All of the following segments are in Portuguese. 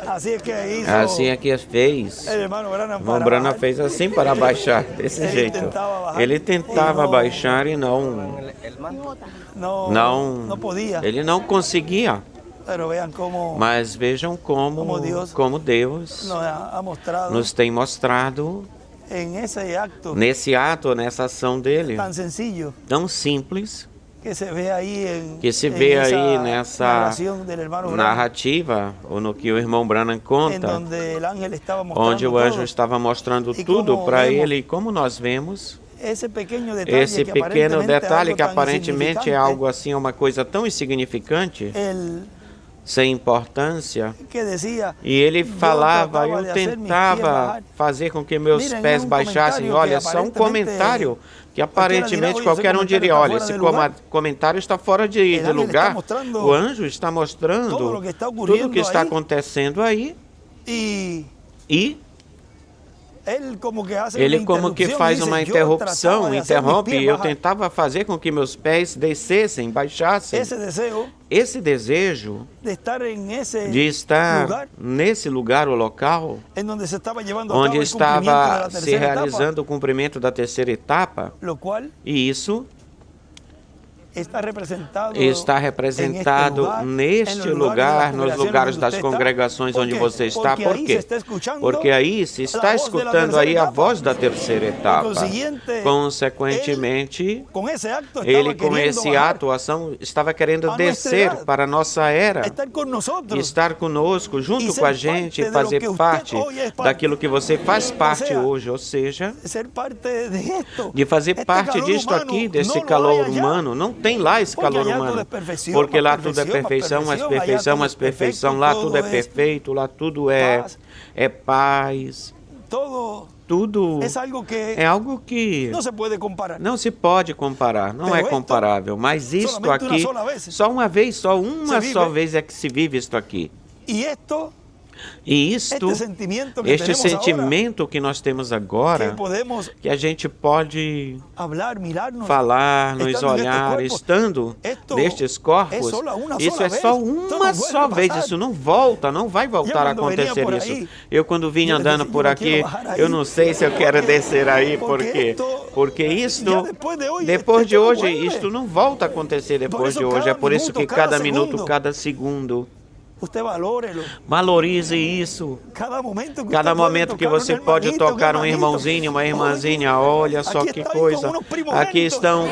Assim é que fez. O irmão Branham fez assim para baixar, desse jeito. Ele tentava baixar e ele não conseguia. Mas vejam como Deus nos tem mostrado nesse ato, nessa ação dele, tão simples, que se vê aí nessa narrativa, ou no que o irmão Branham conta, onde o anjo estava mostrando tudo para ele, e como nós vemos, esse pequeno detalhe que aparentemente é algo assim, uma coisa tão insignificante, sem importância, e ele falava, eu tentava fazer com que meus pés baixassem. Olha, só um comentário que aparentemente qualquer um diria, olha, esse comentário está fora de lugar. O anjo está mostrando tudo o que está acontecendo aí, e ele como que faz uma interrupção, interrompe. Eu tentava fazer com que meus pés descessem, baixassem. Esse desejo de estar nesse lugar, o local, onde estava se realizando o cumprimento da terceira etapa, e isso está representado neste lugar, nos lugares das congregações onde você está. Por quê? Porque aí se está escutando aí a voz da terceira etapa. Consequentemente, ele com esse ato, ação, estava querendo descer para a nossa era, estar conosco, junto com a gente, e fazer parte daquilo que você faz parte hoje, ou seja, de fazer parte disto aqui, desse calor humano. Não tem lá esse calor humano, porque lá tudo é perfeição, mas perfeição, lá tudo é perfeito, lá tudo é paz. Tudo é algo que não se pode comparar, não é comparável, mas isto aqui, só uma vez é que se vive isto aqui. E este sentimento que nós temos agora, que a gente pode falar, nos olhar, estando nestes corpos, isso é só uma só vez, isso não vai voltar a acontecer isso. Eu quando vim andando por aqui, eu não sei se eu quero descer aí, porque isto, depois de hoje, isto não volta a acontecer depois de hoje, é por isso que cada minuto, cada segundo, valorize isso. Cada momento que você pode tocar um irmãozinho, uma irmãzinha, olha só que coisa.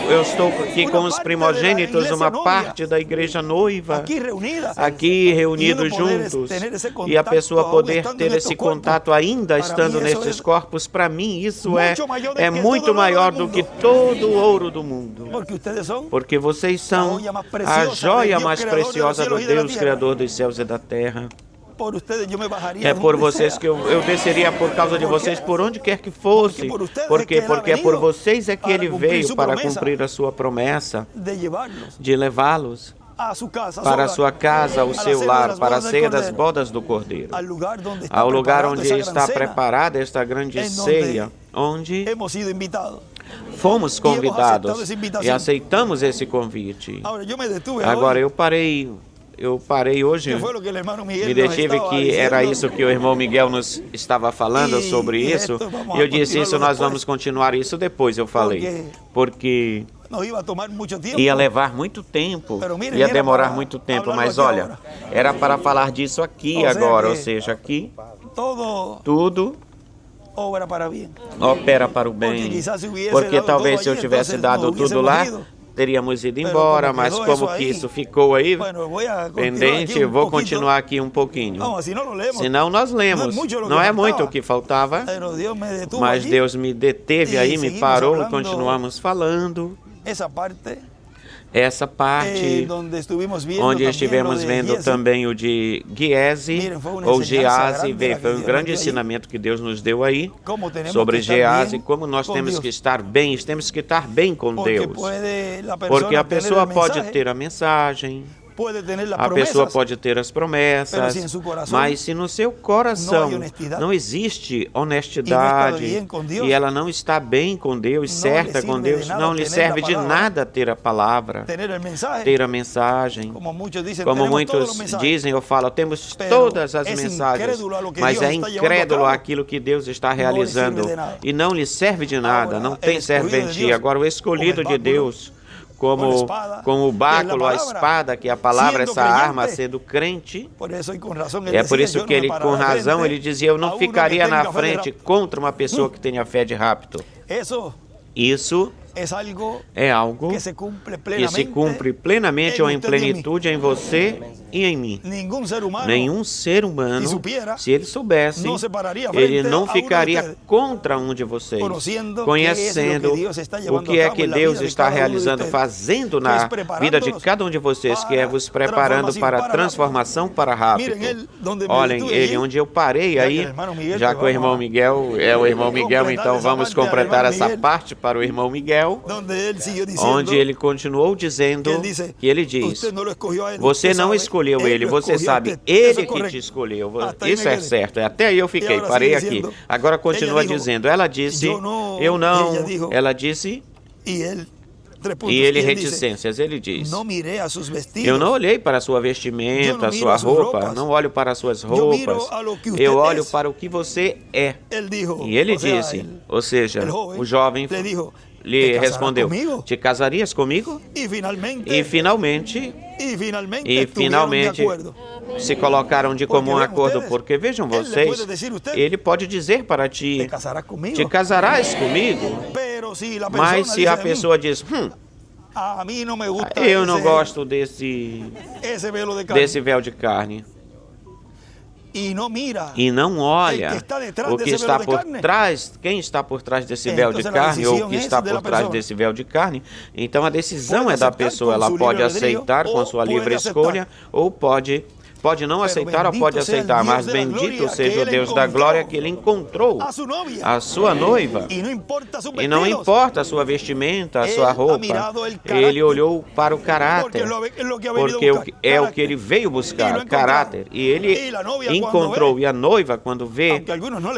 Eu estou aqui com os primogênitos, uma parte da igreja noiva, aqui reunidos juntos. E a pessoa poder ter esse contato ainda estando nestes corpos, para mim isso é muito maior do que todo o ouro do mundo. Porque vocês são a joia mais preciosa do Deus, Criador dos céus e da terra. É por vocês que eu desceria, por causa de vocês, por onde quer que fosse. Porque é por vocês é que ele veio para cumprir a sua promessa de levá-los para a sua casa, o seu lar, para a ceia das bodas do Cordeiro, ao lugar onde está preparada esta grande ceia, onde fomos convidados e aceitamos esse convite. Agora eu parei hoje, me detive que era isso que o irmão Miguel nos estava falando sobre isso, e eu disse isso, nós vamos continuar isso depois, eu falei, porque ia levar muito tempo, ia demorar muito tempo, mas olha, era para falar disso aqui agora, ou seja, aqui, tudo opera para o bem, porque talvez se eu tivesse dado tudo lá, teríamos ido embora, mas como que isso ficou aí pendente, eu vou continuar aqui um pouquinho. Senão nós lemos, não é muito o que faltava, mas Deus me deteve aí, me parou e continuamos falando. Essa parte onde estivemos vendo também o de Giese, ou Gease, foi um grande ensinamento que Deus nos deu aí, sobre Gease, como nós temos que estar bem com Deus. Porque a pessoa pode ter a mensagem, A pessoa pode ter as promessas, mas se no seu coração não existe honestidade e ela não está bem com Deus, certa com Deus, não lhe serve de nada ter a palavra, ter a mensagem. Como muitos dizem ou falam, temos todas as mensagens, mas é incrédulo àquilo que Deus está realizando e não lhe serve de nada, não tem serventia. Agora, o escolhido de Deus, como o báculo, a espada, que é a palavra, essa arma, sendo crente. É por isso que ele, com razão, ele dizia, eu não ficaria na frente contra uma pessoa que tenha fé de rapto. Isso é algo que se cumpre plenamente ou em plenitude em você e em mim. Nenhum ser humano, se ele soubesse, ele não ficaria contra um de vocês, conhecendo o que é que Deus está realizando, fazendo na vida de cada um de vocês, que é vos preparando para a transformação para rápido. Olhem, ele, onde eu parei aí, já que o irmão Miguel é o irmão Miguel, então vamos completar essa parte para o irmão Miguel, onde ele continuou dizendo que ele diz, você não escolheu ele, você sabe, ele que te escolheu. Isso é certo, até aí eu fiquei, parei aqui. Agora continua dizendo, ela disse, eu não, ela disse, e ele, reticências, ele diz, eu não olhei para a sua vestimenta, a sua roupa, não olho para as suas roupas, eu olho para o que você é. E ele disse, ou seja, o jovem lhe respondeu, te casarias comigo? E finalmente se colocaram de comum acordo, porque vejam vocês, ele pode dizer para ti, te casarás comigo? Mas se a pessoa diz, eu não gosto desse véu de carne, e não olha o que está por trás, quem está por trás desse véu de carne, ou o que está por trás desse véu de carne, então a decisão é da pessoa, ela pode aceitar com sua livre escolha, ou pode não aceitar ou pode aceitar, mas bendito seja o Deus da glória que ele encontrou a sua noiva. E não importa a sua vestimenta, a sua roupa, ele olhou para o caráter, porque é o que ele veio buscar, caráter. E ele encontrou, e a noiva, quando vê,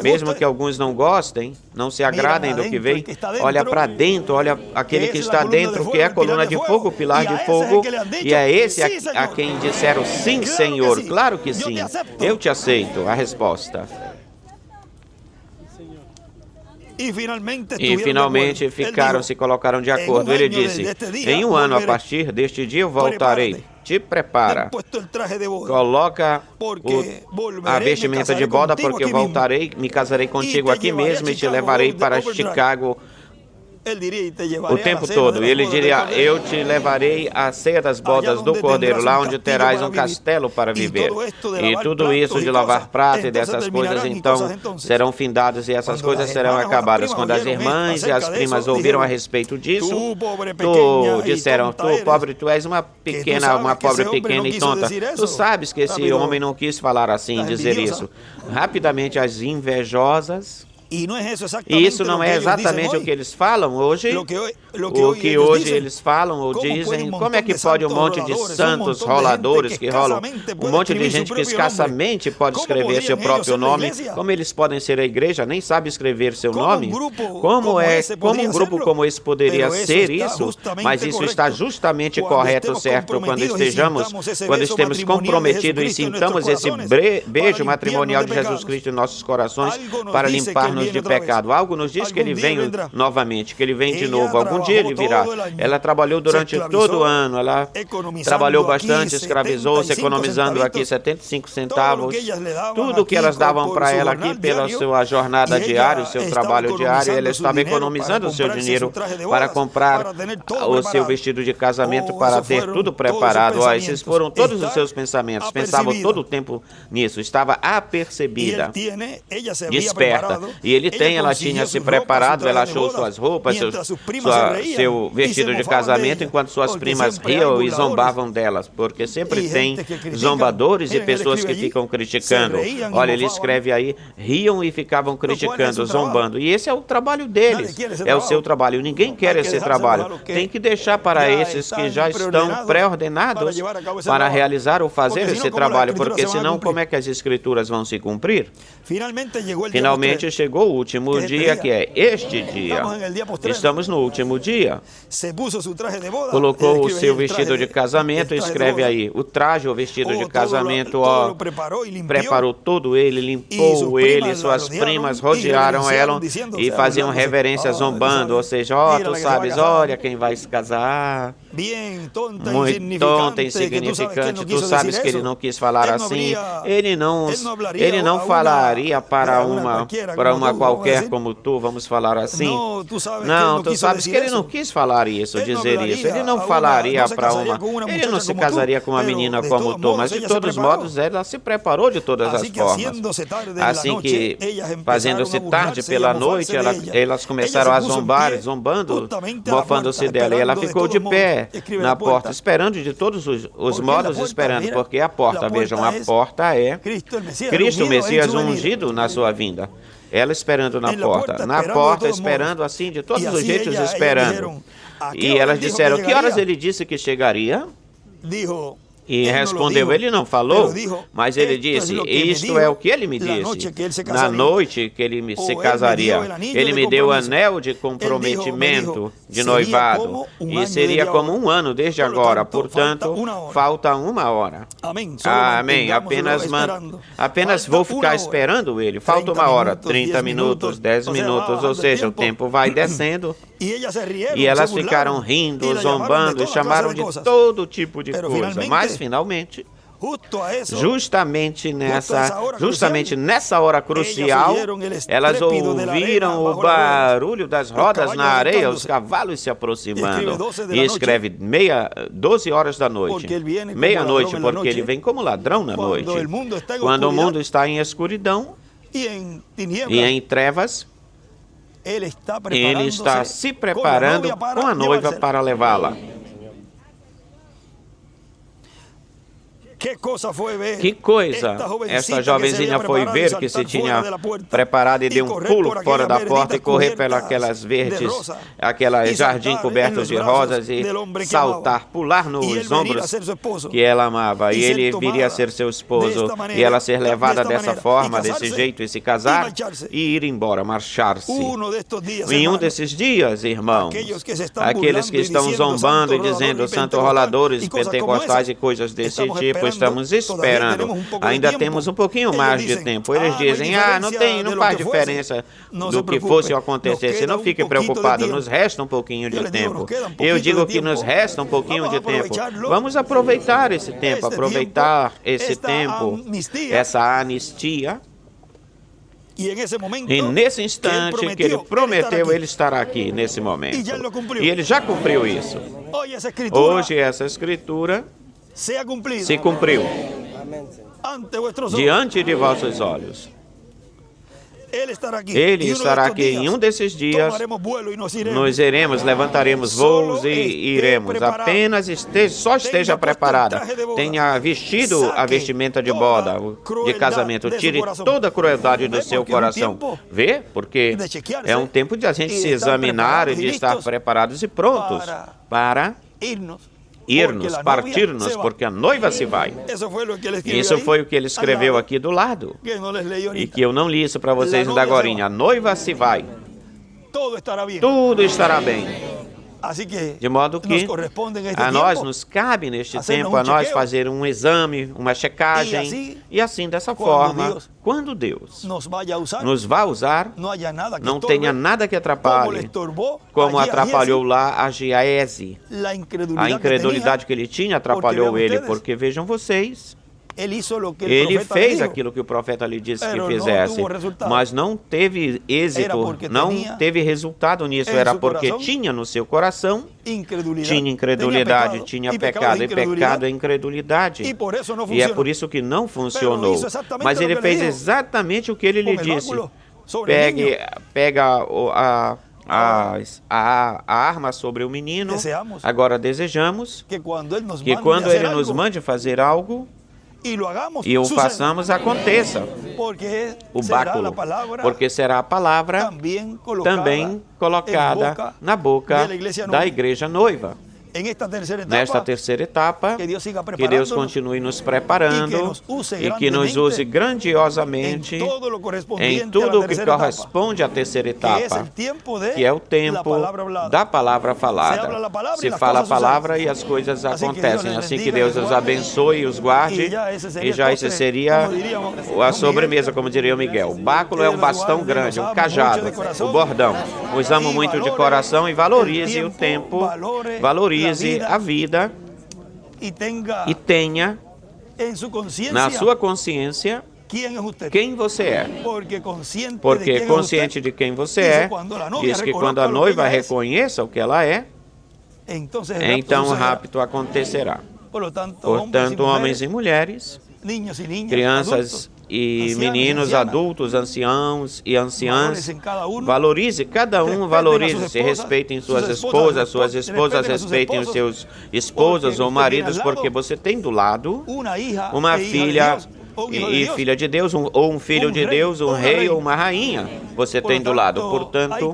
mesmo que alguns não gostem, não se agradem do que vê, olha para dentro, olha aquele que está dentro, que é a coluna de fogo, o pilar de fogo, e é esse a quem disseram, sim, Senhor. Claro que sim, eu te aceito, a resposta. E finalmente se colocaram de acordo. Ele disse, em um ano a partir deste dia eu voltarei. Te prepara, coloca a vestimenta de boda, porque eu voltarei, me casarei contigo aqui mesmo e te levarei para Chicago o tempo todo. Ele diria, eu te levarei à ceia das bodas do Cordeiro, lá onde terás um castelo para viver. E tudo isso de lavar prata e dessas coisas, então, serão findadas e essas coisas serão acabadas. Quando as irmãs e as primas ouviram a respeito disso, disseram, tu, pobre, tu és uma pobre pequena e tonta. Tu sabes que esse homem não quis falar assim, dizer isso. Rapidamente, as invejosas... E isso não é exatamente o que eles falam hoje, o que hoje eles falam ou dizem. Como é que pode um monte de santos roladores que rolam, um monte de gente que escassamente pode escrever seu próprio nome, como eles podem ser a igreja, nem sabe escrever seu nome? Como um grupo como esse poderia ser isso? Mas isso está justamente correto, certo, quando estemos comprometidos e sintamos esse beijo matrimonial de Jesus Cristo em nossos corações para limpar-nos de pecado. Algo nos diz que ele vem novamente, que ele vem de novo. Algum dia ele virá. Ela trabalhou durante todo o ano, ela trabalhou bastante, escravizou-se, economizando aqui 75 centavos. Tudo que elas davam para ela aqui pela sua jornada diária, o seu trabalho diário, ela estava economizando o seu dinheiro para comprar o seu vestido de casamento, para ter tudo preparado. Esses foram todos os seus pensamentos. Pensava todo o tempo nisso. Estava apercebida, desperta. E ela tinha se preparado, ela achou suas roupas, seu vestido de casamento, enquanto suas primas riam e zombavam delas, porque sempre tem zombadores e pessoas que ficam criticando. Olha, ele escreve aí, riam e ficavam criticando, zombando. E esse é o trabalho deles, é o seu trabalho. Ninguém quer esse trabalho. Tem que deixar para esses que já estão pré-ordenados para realizar ou fazer esse trabalho, porque senão como é que as escrituras vão se cumprir? Finalmente chegou o último dia, que é este dia. Estamos no último dia. Colocou o seu vestido de casamento, escreve aí, o traje ou vestido de casamento, ó, preparou todo ele, limpou ele, suas primas rodearam ela e faziam reverência zombando, ou seja, ó, tu sabes, olha quem vai se casar. Muito tonta, insignificante. Tu sabes que ele não quis falar assim. Ele não falaria para uma qualquer como tu, vamos falar assim. Não, tu sabes que ele não quis falar isso, dizer isso. Ele não falaria para ele não se casaria com uma menina como tu, mas de todos os modos ela se preparou de todas as formas. Assim que, fazendo-se tarde pela noite, elas começaram a zombar, zombando, mofando-se dela. E ela ficou de pé na porta, esperando de todos os modos, esperando, porque a porta, vejam, a porta é Cristo, o Messias ungido na sua vinda. Ela esperando na porta esperando assim, de todos os jeitos esperando. E elas disseram, que horas ele disse que chegaria? E respondeu, ele não falou, mas ele disse, isto é o que ele me disse, na noite que ele se casaria. Ele me deu o anel de comprometimento, de noivado, e seria como um ano desde agora, portanto, falta uma hora. Amém, apenas vou ficar esperando ele, falta uma hora, 30 minutos, 10 minutos, ou seja, o tempo vai descendo. E elas ficaram rindo, zombando e chamaram de todo tipo de coisa, mas finalmente, justamente nessa hora crucial, elas ouviram o barulho das rodas na areia, os cavalos se aproximando. E escreve 12 horas da noite, meia-noite, porque ele vem como ladrão na noite. Quando o mundo está em escuridão e em trevas, ele está se preparando com a noiva para levá-la. Que coisa! Essa jovenzinha foi ver que se tinha preparado e deu um pulo fora da porta e correr pelas verdes, aquele jardim coberto de rosas e saltar, pular nos ombros que ela amava. E ele viria a ser seu esposo e ela ser levada dessa forma, desse jeito, e se casar e ir embora, marchar-se. Em um desses dias, irmãos, aqueles que estão zombando e dizendo santo roladores, pentecostais e coisas desse tipo, estamos esperando. Ainda temos um pouquinho mais de tempo. Eles dizem, não faz diferença do que fosse acontecer. Se não fique preocupado, nos resta um pouquinho de tempo. Eu digo que nos resta um pouquinho de tempo. Vamos aproveitar esse tempo, essa anistia. E nesse instante que ele prometeu, ele estará aqui nesse momento. E ele já cumpriu isso. Hoje essa escritura se cumpriu diante de vossos olhos. Ele estará aqui em um desses dias. Nós levantaremos voos e iremos. Apenas só esteja preparada. Tenha vestido a vestimenta de boda, de casamento. Tire toda a crueldade do seu coração. Vê? Porque é um tempo de a gente se examinar e de estar preparados e prontos para partir-nos, porque a noiva se vai. Isso foi o que ele escreveu aqui do lado. E que eu não li isso para vocês ainda agorinha. A noiva se vai. Tudo estará bem. De modo que a nós nos cabe neste tempo, a nós fazer um exame, uma checagem, e assim, dessa forma, quando Deus nos vai usar, não tenha nada que atrapalhe, como atrapalhou lá a Giese. A incredulidade que ele tinha atrapalhou ele, porque vejam vocês, ele fez aquilo que o profeta lhe disse que fizesse, mas não teve êxito, não teve resultado nisso. Era porque tinha no seu coração, tinha incredulidade, tinha pecado, e pecado é incredulidade. E é por isso que não funcionou. Mas ele fez exatamente o que ele lhe disse. Pega a arma sobre o menino. Agora desejamos que quando Ele nos mande fazer algo e o façamos, aconteça o báculo, porque será a palavra também colocada na boca da igreja noiva. Nesta terceira etapa, que Deus continue nos preparando e que nos use grandiosamente em tudo o que corresponde à terceira etapa, que é o tempo da palavra falada. Se fala a palavra e as coisas acontecem. Assim que Deus os abençoe e os guarde, e já esse seria a sobremesa, como diria o Miguel. O báculo é um bastão grande, um cajado, o bordão. Os amo muito de coração e valorize o tempo, valorize a vida e tenha na sua consciência quem você é. Porque consciente de quem você é, diz que quando a noiva reconheça o que ela é, então o rapto acontecerá. Portanto, homens e mulheres, crianças e meninos, adultos, anciãos e anciãs, valorize, cada um valorize-se, respeitem suas esposas respeitem os seus esposos ou maridos, porque você tem do lado uma filha e filha de Deus, ou um filho de Deus, um rei ou uma rainha, você tem do lado. Portanto,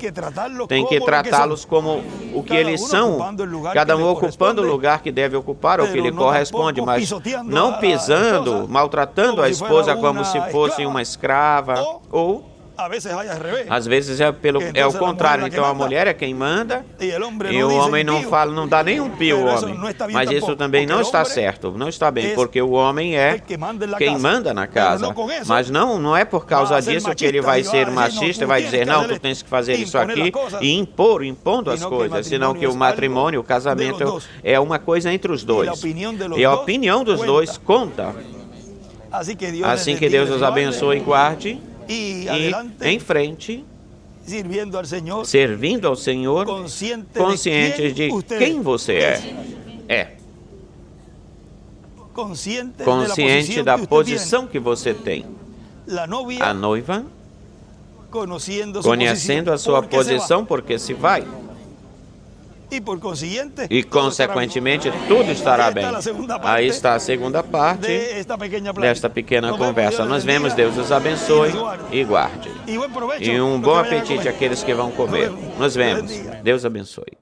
tem que tratá-los como o que eles são, cada um ocupando o lugar que deve ocupar, ou que lhe corresponde, mas não pisando, maltratando a esposa como se fosse uma escrava, ou às vezes é o contrário. Então a mulher é quem manda e o homem não fala, não dá nem um pio ao homem. Mas isso também não está certo, não está bem, porque o homem é quem manda na casa. Mas não é por causa disso que ele vai ser machista e vai dizer, não, tu tens que fazer isso aqui e impondo as coisas, senão que o matrimônio, o casamento é uma coisa entre os dois. E a opinião dos dois conta. Assim que Deus os abençoe e guarde. E em frente, servindo ao Senhor, consciente de quem você é. Consciente da posição que você tem. A noiva, conhecendo a sua posição, porque se vai. E, consequentemente, tudo estará bem. Aí está a segunda parte desta pequena conversa. Nós vemos, Deus os abençoe e guarde. E um bom apetite àqueles que vão comer. Nos vemos. Deus abençoe.